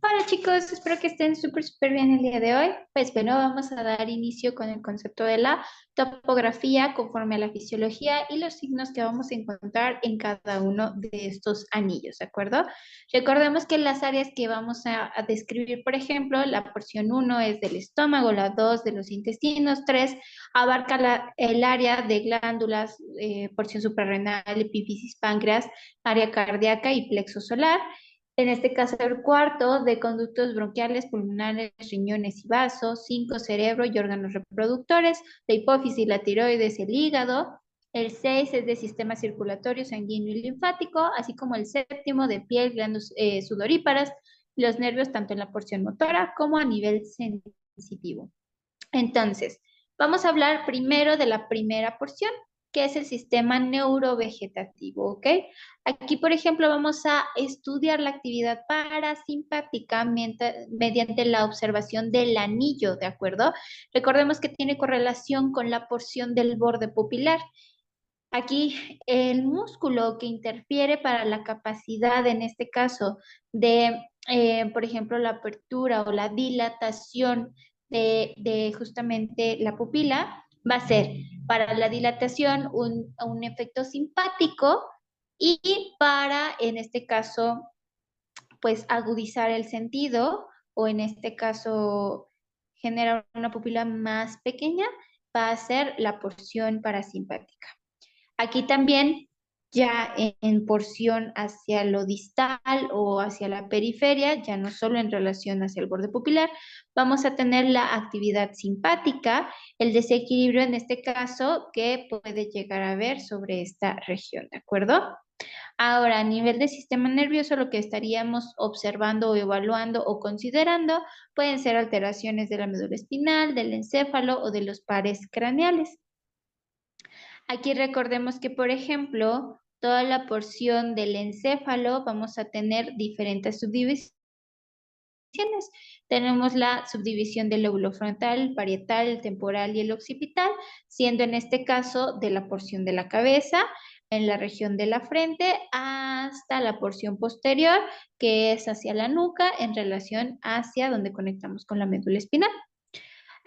Hola chicos, espero que estén súper bien el día de hoy. Pues bueno, vamos a dar inicio con el concepto de la topografía conforme a la fisiología y los signos que vamos a encontrar en cada uno de estos anillos, ¿de acuerdo? Recordemos que las áreas que vamos a describir, por ejemplo, la porción uno es del estómago, la 2 de los intestinos, 3 abarca el área de glándulas, porción suprarrenal, epífisis, páncreas, área cardíaca y plexo solar. En este caso, el cuarto de conductos bronquiales, pulmonares, riñones y vasos, 5 cerebro y órganos reproductores, la hipófisis, la tiroides, el hígado. El 6 es de sistema circulatorio, sanguíneo y linfático, así como el séptimo de piel, glándulas sudoríparas, los nervios tanto en la porción motora como a nivel sensitivo. Entonces, vamos a hablar primero de la primera porción, que es el sistema neurovegetativo, ¿ok? Aquí, por ejemplo, vamos a estudiar la actividad parasimpática mediante la observación del anillo, ¿de acuerdo? Recordemos que tiene correlación con la porción del borde pupilar. Aquí, el músculo que interfiere para la capacidad, en este caso, de, por ejemplo, la apertura o la dilatación de justamente la pupila, va a ser para la dilatación un efecto simpático y para, en este caso, pues agudizar el sentido o en este caso generar una pupila más pequeña, va a ser la porción parasimpática. Aquí también ya en porción hacia lo distal o hacia la periferia, ya no solo en relación hacia el borde pupilar, vamos a tener la actividad simpática, el desequilibrio en este caso que puede llegar a ver sobre esta región, ¿de acuerdo? Ahora, a nivel de sistema nervioso, lo que estaríamos observando o evaluando o considerando pueden ser alteraciones de la médula espinal, del encéfalo o de los pares craneales. Aquí recordemos que, por ejemplo, toda la porción del encéfalo vamos a tener diferentes subdivisiones. Tenemos la subdivisión del lóbulo frontal, el parietal, el temporal y el occipital, siendo en este caso de la porción de la cabeza, en la región de la frente, hasta la porción posterior, que es hacia la nuca, en relación hacia donde conectamos con la médula espinal.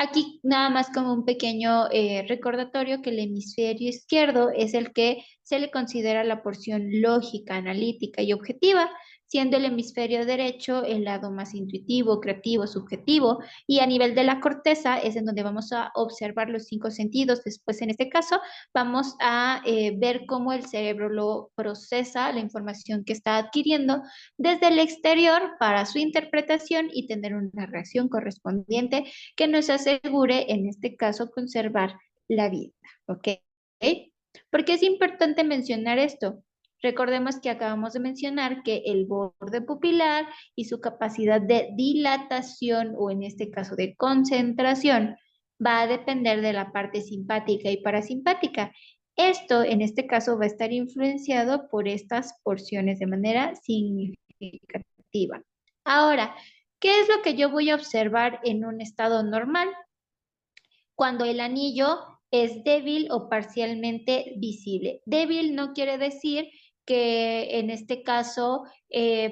Aquí nada más como un pequeño recordatorio que el hemisferio izquierdo es el que se le considera la porción lógica, analítica y objetiva, siendo el hemisferio derecho el lado más intuitivo, creativo, subjetivo, y a nivel de la corteza es en donde vamos a observar los 5 sentidos. Después, en este caso, vamos a ver cómo el cerebro lo procesa, la información que está adquiriendo desde el exterior para su interpretación y tener una reacción correspondiente que nos asegure, en este caso, conservar la vida, ¿ok? ¿Por qué es importante mencionar esto? Recordemos que acabamos de mencionar que el borde pupilar y su capacidad de dilatación o en este caso de concentración va a depender de la parte simpática y parasimpática. Esto en este caso va a estar influenciado por estas porciones de manera significativa. Ahora, ¿qué es lo que yo voy a observar en un estado normal? Cuando el anillo es débil o parcialmente visible. Débil no quiere decir que en este caso,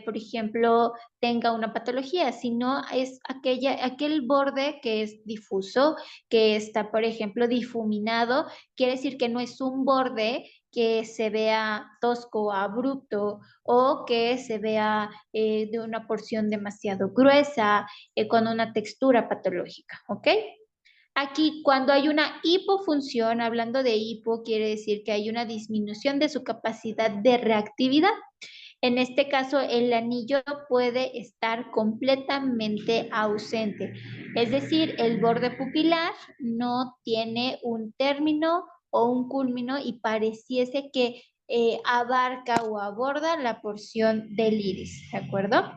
por ejemplo, tenga una patología, sino es aquel borde que es difuso, que está, por ejemplo, difuminado, quiere decir que no es un borde que se vea tosco o abrupto o que se vea de una porción demasiado gruesa, con una textura patológica, ¿ok? Aquí, cuando hay una hipofunción, hablando de hipo, quiere decir que hay una disminución de su capacidad de reactividad. En este caso, el anillo puede estar completamente ausente. Es decir, el borde pupilar no tiene un término o un culmino y pareciese que abarca o aborda la porción del iris, ¿de acuerdo?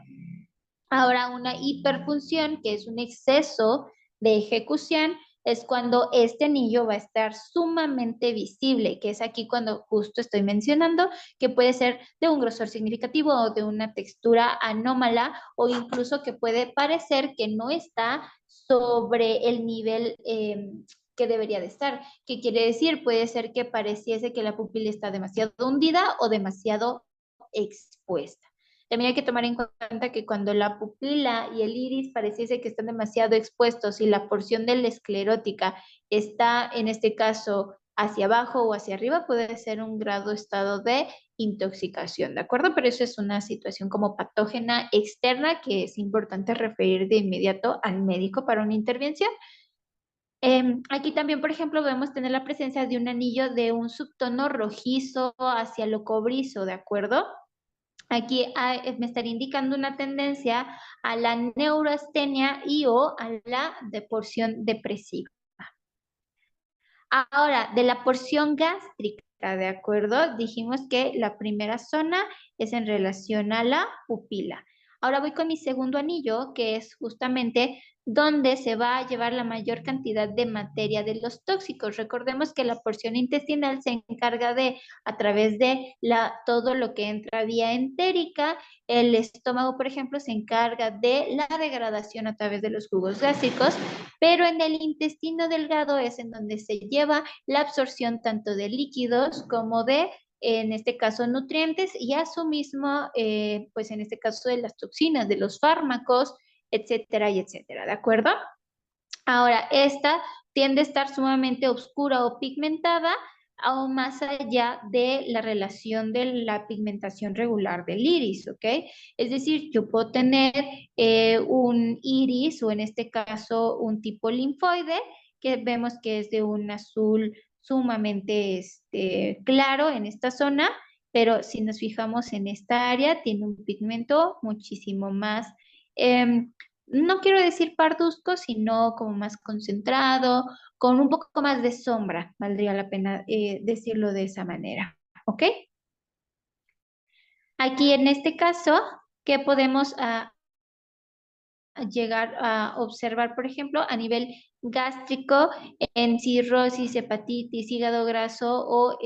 Ahora, una hiperfunción, que es un exceso de ejecución, es cuando este anillo va a estar sumamente visible, que es aquí cuando justo estoy mencionando que puede ser de un grosor significativo o de una textura anómala o incluso que puede parecer que no está sobre el nivel que debería de estar. ¿Qué quiere decir? Puede ser que pareciese que la pupila está demasiado hundida o demasiado expuesta. También hay que tomar en cuenta que cuando la pupila y el iris pareciese que están demasiado expuestos y la porción de la esclerótica está, en este caso, hacia abajo o hacia arriba, puede ser un grado estado de intoxicación, ¿de acuerdo? Pero eso es una situación como patógena externa que es importante referir de inmediato al médico para una intervención. Aquí también, por ejemplo, podemos tener la presencia de un anillo de un subtono rojizo hacia lo cobrizo, ¿de acuerdo? Aquí me estaría indicando una tendencia a la neuroastenia y o a la de porción depresiva. Ahora, de la porción gástrica, ¿de acuerdo? Dijimos que la primera zona es en relación a la pupila. Ahora voy con mi segundo anillo, que es justamente donde se va a llevar la mayor cantidad de materia de los tóxicos. Recordemos que la porción intestinal se encarga de, a través de todo lo que entra vía entérica, el estómago, por ejemplo, se encarga de la degradación a través de los jugos gástricos, pero en el intestino delgado es en donde se lleva la absorción tanto de líquidos como de, en este caso, nutrientes y a su mismo, pues en este caso de las toxinas, de los fármacos, etcétera y etcétera, ¿de acuerdo? Ahora, esta tiende a estar sumamente oscura o pigmentada, aún más allá de la relación de la pigmentación regular del iris, ¿ok? Es decir, yo puedo tener un iris o en este caso un tipo linfoide que vemos que es de un azul sumamente claro en esta zona, pero si nos fijamos en esta área, tiene un pigmento muchísimo más no quiero decir parduzco, sino como más concentrado, con un poco más de sombra, valdría la pena decirlo de esa manera. ¿Ok? Aquí en este caso, ¿qué podemos llegar a observar, por ejemplo, a nivel gástrico en cirrosis, hepatitis, hígado graso o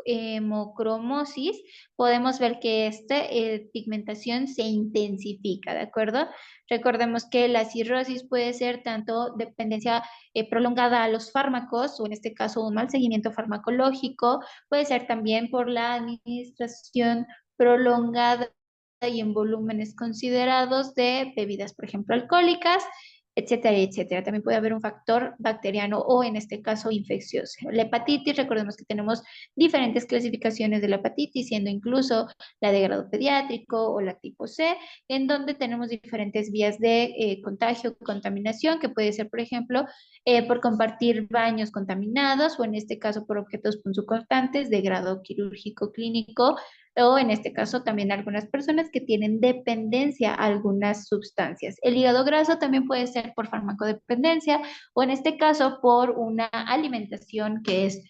hemocromosis? Podemos ver que esta pigmentación se intensifica, ¿de acuerdo? Recordemos que la cirrosis puede ser tanto dependencia prolongada a los fármacos o en este caso un mal seguimiento farmacológico, puede ser también por la administración prolongada y en volúmenes considerados de bebidas, por ejemplo, alcohólicas, etcétera, etcétera. También puede haber un factor bacteriano o en este caso infeccioso. La hepatitis, recordemos que tenemos diferentes clasificaciones de la hepatitis, siendo incluso la de grado pediátrico o la tipo C, en donde tenemos diferentes vías de contagio, contaminación, que puede ser, por ejemplo, por compartir baños contaminados o en este caso por objetos punzocortantes de grado quirúrgico clínico o en este caso también algunas personas que tienen dependencia a algunas sustancias. El hígado graso también puede ser por farmacodependencia o en este caso por una alimentación que es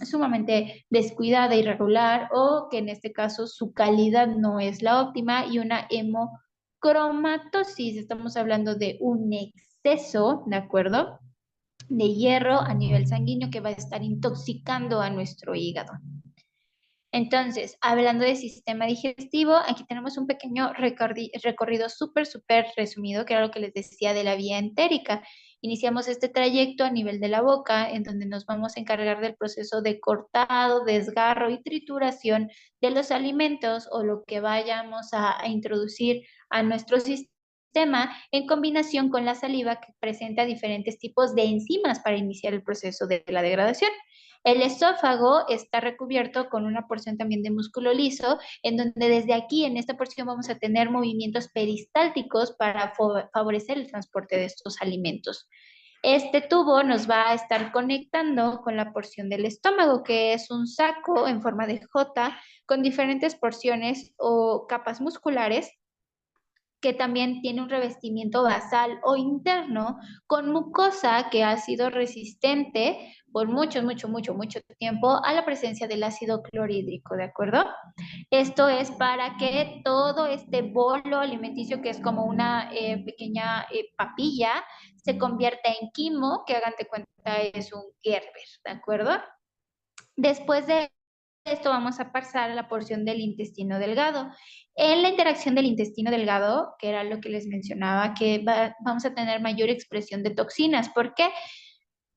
sumamente descuidada, irregular o que en este caso su calidad no es la óptima y una hemocromatosis, estamos hablando de un exceso, ¿de acuerdo? De hierro a nivel sanguíneo que va a estar intoxicando a nuestro hígado. Entonces, hablando de sistema digestivo, aquí tenemos un pequeño recorrido súper resumido, que era lo que les decía de la vía entérica. Iniciamos este trayecto a nivel de la boca, en donde nos vamos a encargar del proceso de cortado, desgarro y trituración de los alimentos o lo que vayamos a introducir a nuestro sistema en combinación con la saliva que presenta diferentes tipos de enzimas para iniciar el proceso de la degradación. El esófago está recubierto con una porción también de músculo liso, en donde desde aquí, en esta porción, vamos a tener movimientos peristálticos para favorecer el transporte de estos alimentos. Este tubo nos va a estar conectando con la porción del estómago, que es un saco en forma de J con diferentes porciones o capas musculares que también tiene un revestimiento basal o interno con mucosa que ha sido resistente por mucho tiempo a la presencia del ácido clorhídrico, ¿de acuerdo? Esto es para que todo este bolo alimenticio, que es como una pequeña papilla, se convierta en quimo, que hagan de cuenta es un Gerber, ¿de acuerdo? Después de esto vamos a pasar a la porción del intestino delgado. En la interacción del intestino delgado, que era lo que les mencionaba, que vamos a tener mayor expresión de toxinas. ¿Por qué?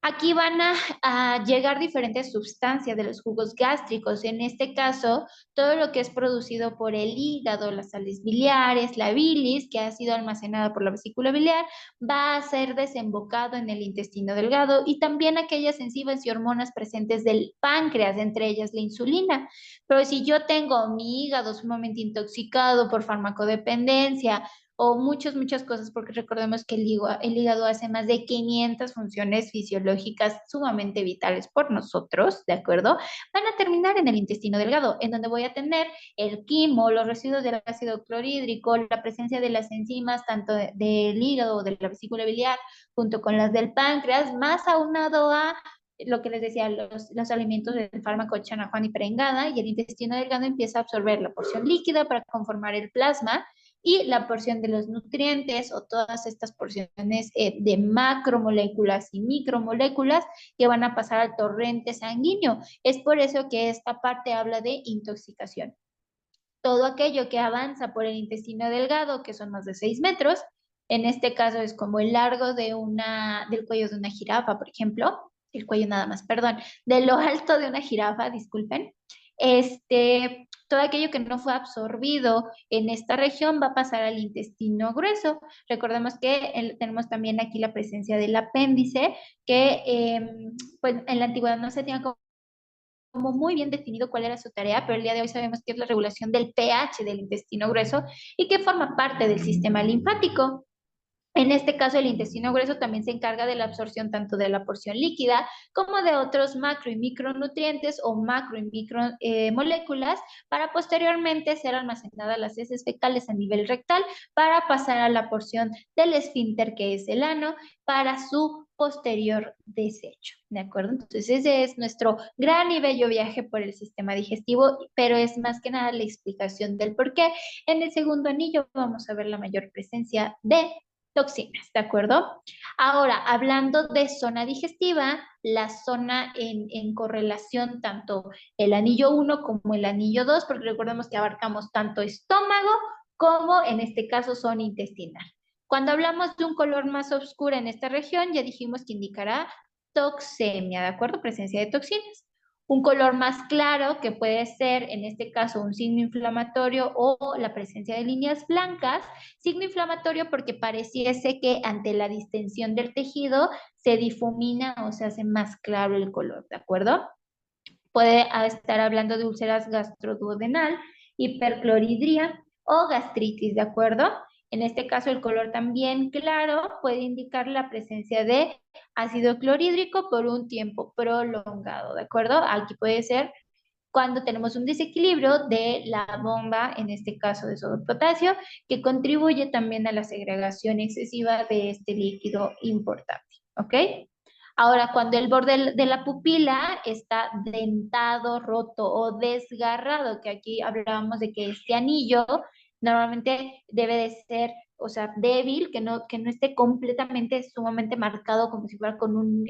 Aquí van a llegar diferentes sustancias de los jugos gástricos. En este caso, todo lo que es producido por el hígado, las sales biliares, la bilis, que ha sido almacenada por la vesícula biliar, va a ser desembocado en el intestino delgado y también aquellas enzimas y hormonas presentes del páncreas, entre ellas la insulina. Pero si yo tengo mi hígado sumamente intoxicado por farmacodependencia, o muchas cosas, porque recordemos que el hígado hace más de 500 funciones fisiológicas sumamente vitales por nosotros, ¿de acuerdo? Van a terminar en el intestino delgado, en donde voy a tener el quimo, los residuos del ácido clorhídrico, la presencia de las enzimas, tanto del hígado o de la vesícula biliar, junto con las del páncreas, más aunado a lo que les decía, los alimentos del fármaco Chanajuan y Perengada, y el intestino delgado empieza a absorber la porción líquida para conformar el plasma, y la porción de los nutrientes o todas estas porciones de macromoléculas y micromoléculas que van a pasar al torrente sanguíneo. Es por eso que esta parte habla de intoxicación. Todo aquello que avanza por el intestino delgado, que son más de 6 metros, en este caso es como el largo del cuello de una jirafa, por ejemplo, el cuello nada más, perdón, de lo alto de una jirafa, disculpen, todo aquello que no fue absorbido en esta región va a pasar al intestino grueso. Recordemos que tenemos también aquí la presencia del apéndice, que pues en la antigüedad no se tenía como muy bien definido cuál era su tarea, pero el día de hoy sabemos que es la regulación del pH del intestino grueso y que forma parte del sistema linfático. En este caso, el intestino grueso también se encarga de la absorción tanto de la porción líquida como de otros macro y micronutrientes o macro y micromoléculas para posteriormente ser almacenadas las heces fecales a nivel rectal para pasar a la porción del esfínter que es el ano para su posterior desecho, ¿de acuerdo? Entonces ese es nuestro gran y bello viaje por el sistema digestivo, pero es más que nada la explicación del por qué. En el segundo anillo vamos a ver la mayor presencia de toxinas, ¿de acuerdo? Ahora, hablando de zona digestiva, la zona en correlación tanto el anillo 1 como el anillo 2, porque recordemos que abarcamos tanto estómago como en este caso zona intestinal. Cuando hablamos de un color más oscuro en esta región, ya dijimos que indicará toxemia, ¿de acuerdo? Presencia de toxinas. Un color más claro, que puede ser en este caso un signo inflamatorio o la presencia de líneas blancas. Signo inflamatorio porque pareciese que ante la distensión del tejido se difumina o se hace más claro el color, ¿de acuerdo? Puede estar hablando de úlceras gastroduodenal, hipercloridria o gastritis, ¿de acuerdo? En este caso, el color también claro puede indicar la presencia de ácido clorhídrico por un tiempo prolongado, ¿de acuerdo? Aquí puede ser cuando tenemos un desequilibrio de la bomba, en este caso de sodio potasio, que contribuye también a la segregación excesiva de este líquido importante, ¿ok? Ahora, cuando el borde de la pupila está dentado, roto o desgarrado, que aquí hablábamos de que este anillo normalmente debe de ser, o sea, débil, que no esté completamente, sumamente marcado como si fuera con un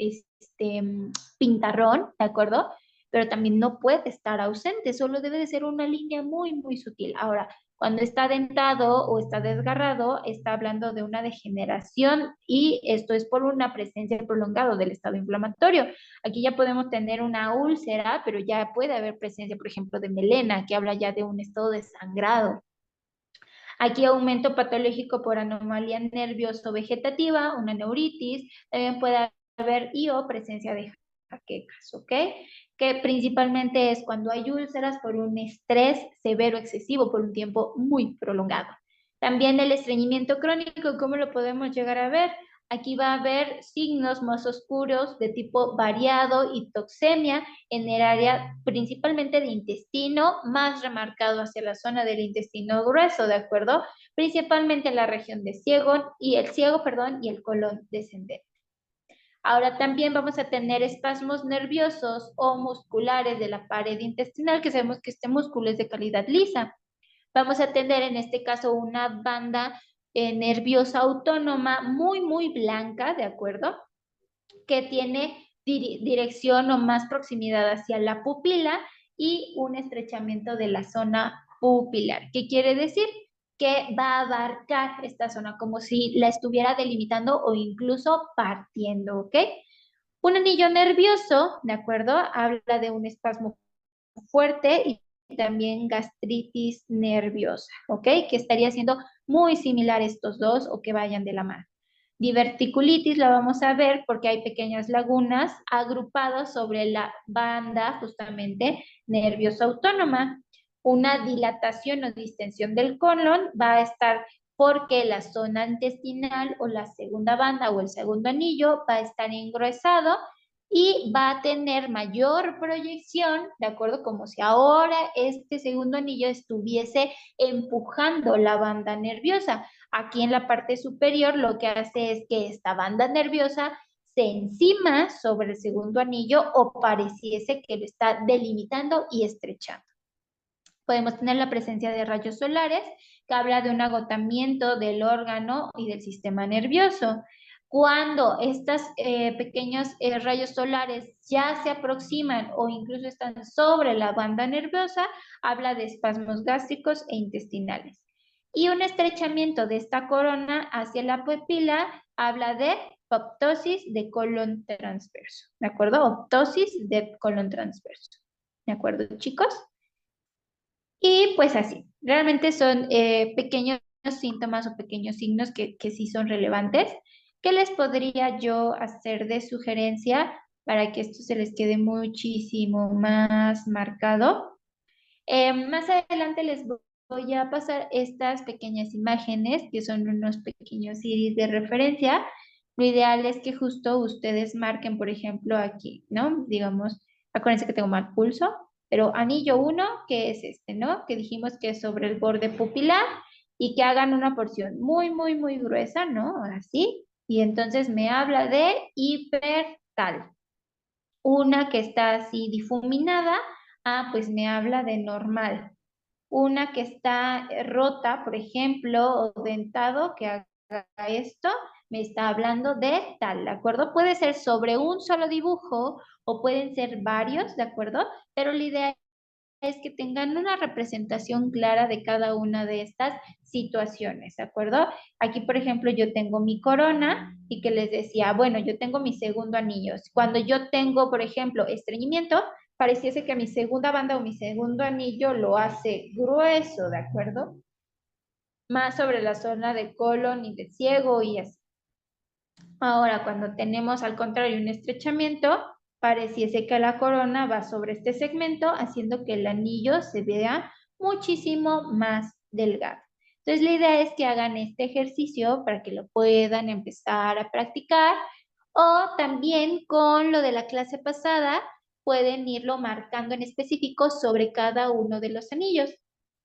pintarrón, ¿de acuerdo? Pero también no puede estar ausente, solo debe de ser una línea muy sutil. Ahora, cuando está dentado o está desgarrado, está hablando de una degeneración y esto es por una presencia prolongada del estado inflamatorio. Aquí ya podemos tener una úlcera, pero ya puede haber presencia, por ejemplo, de melena, que habla ya de un estado de sangrado. Aquí aumento patológico por anomalía nervioso-vegetativa, una neuritis, también puede haber y o presencia de jaquecas, ¿ok? Que principalmente es cuando hay úlceras por un estrés severo excesivo por un tiempo muy prolongado. También el estreñimiento crónico, ¿cómo lo podemos llegar a ver? Aquí va a haber signos más oscuros de tipo variado y toxemia en el área principalmente de intestino, más remarcado hacia la zona del intestino grueso, ¿de acuerdo? Principalmente en la región de ciego y el colon descendente. Ahora también vamos a tener espasmos nerviosos o musculares de la pared intestinal, que sabemos que este músculo es de calidad lisa. Vamos a tener en este caso una banda nerviosa autónoma muy blanca, ¿de acuerdo? Que tiene dirección o más proximidad hacia la pupila y un estrechamiento de la zona pupilar. ¿Qué quiere decir? Que va a abarcar esta zona como si la estuviera delimitando o incluso partiendo, ¿ok? Un anillo nervioso, ¿de acuerdo? Habla de un espasmo fuerte y también gastritis nerviosa, ¿ok? Que estaría siendo muy similar estos dos o que vayan de la mano. Diverticulitis la vamos a ver porque hay pequeñas lagunas agrupadas sobre la banda justamente nerviosa autónoma. Una dilatación o distensión del colon va a estar porque la zona intestinal o la segunda banda o el segundo anillo va a estar engruesado y va a tener mayor proyección, ¿de acuerdo? Como si ahora este segundo anillo estuviese empujando la banda nerviosa. Aquí en la parte superior lo que hace es que esta banda nerviosa se encima sobre el segundo anillo o pareciese que lo está delimitando y estrechando. Podemos tener la presencia de rayos solares, que habla de un agotamiento del órgano y del sistema nervioso. Cuando estos pequeños rayos solares ya se aproximan o incluso están sobre la banda nerviosa, habla de espasmos gástricos e intestinales. Y un estrechamiento de esta corona hacia la pupila habla de optosis de colon transverso. ¿De acuerdo? Optosis de colon transverso. ¿De acuerdo, chicos? Y pues así, realmente son pequeños síntomas o pequeños signos que sí son relevantes. ¿Qué les podría yo hacer de sugerencia para que esto se les quede muchísimo más marcado? Más adelante les voy a pasar estas pequeñas imágenes que son unos pequeños iris de referencia. Lo ideal es que justo ustedes marquen, por ejemplo, aquí, ¿no? Digamos, acuérdense que tengo mal pulso, pero anillo 1, que es este, ¿no? Que dijimos que es sobre el borde pupilar y que hagan una porción muy, muy, muy gruesa, ¿no? Así. Y entonces me habla de hipertal. Una que está así difuminada, pues me habla de normal. Una que está rota, por ejemplo, o dentado, que haga esto, me está hablando de tal, ¿de acuerdo? Puede ser sobre un solo dibujo o pueden ser varios, ¿de acuerdo? Pero la idea es que tengan una representación clara de cada una de estas situaciones, ¿de acuerdo? Aquí, por ejemplo, yo tengo mi corona y que les decía, bueno, yo tengo mi segundo anillo. Cuando yo tengo, por ejemplo, estreñimiento, pareciese que mi segunda banda o mi segundo anillo lo hace grueso, ¿de acuerdo? Más sobre la zona de colon y de ciego y así. Ahora, cuando tenemos al contrario un estrechamiento, pareciese que la corona va sobre este segmento, haciendo que el anillo se vea muchísimo más delgado. Entonces, la idea es que hagan este ejercicio para que lo puedan empezar a practicar o también con lo de la clase pasada, pueden irlo marcando en específico sobre cada uno de los anillos.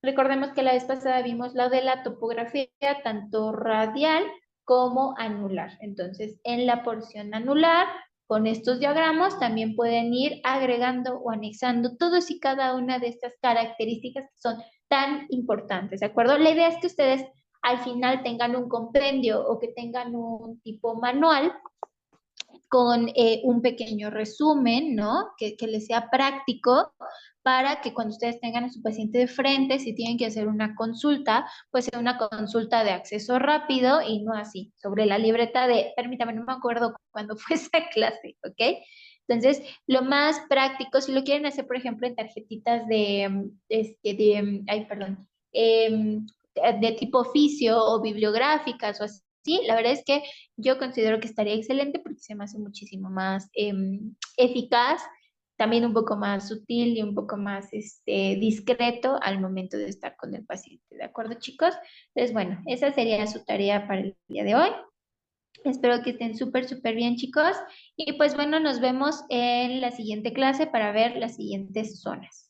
Recordemos que la vez pasada vimos la de la topografía, tanto radial como anular. Entonces, en la porción anular, con estos diagramas también pueden ir agregando o anexando todos y cada una de estas características que son tan importantes, ¿de acuerdo? La idea es que ustedes al final tengan un compendio o que tengan un tipo manual con un pequeño resumen, ¿no? Que les sea práctico para que cuando ustedes tengan a su paciente de frente, si tienen que hacer una consulta, pues sea una consulta de acceso rápido y no así, sobre la libreta de, permítame, no me acuerdo cuándo fue esa clase, ¿ok? Entonces, lo más práctico, si lo quieren hacer, por ejemplo, en tarjetitas ay, perdón, de tipo oficio o bibliográficas o así, la verdad es que yo considero que estaría excelente porque se me hace muchísimo más eficaz, también un poco más sutil y un poco más discreto al momento de estar con el paciente. ¿De acuerdo, chicos? Entonces, bueno, esa sería su tarea para el día de hoy. Espero que estén súper, súper bien, chicos. Y pues bueno, nos vemos en la siguiente clase para ver las siguientes zonas.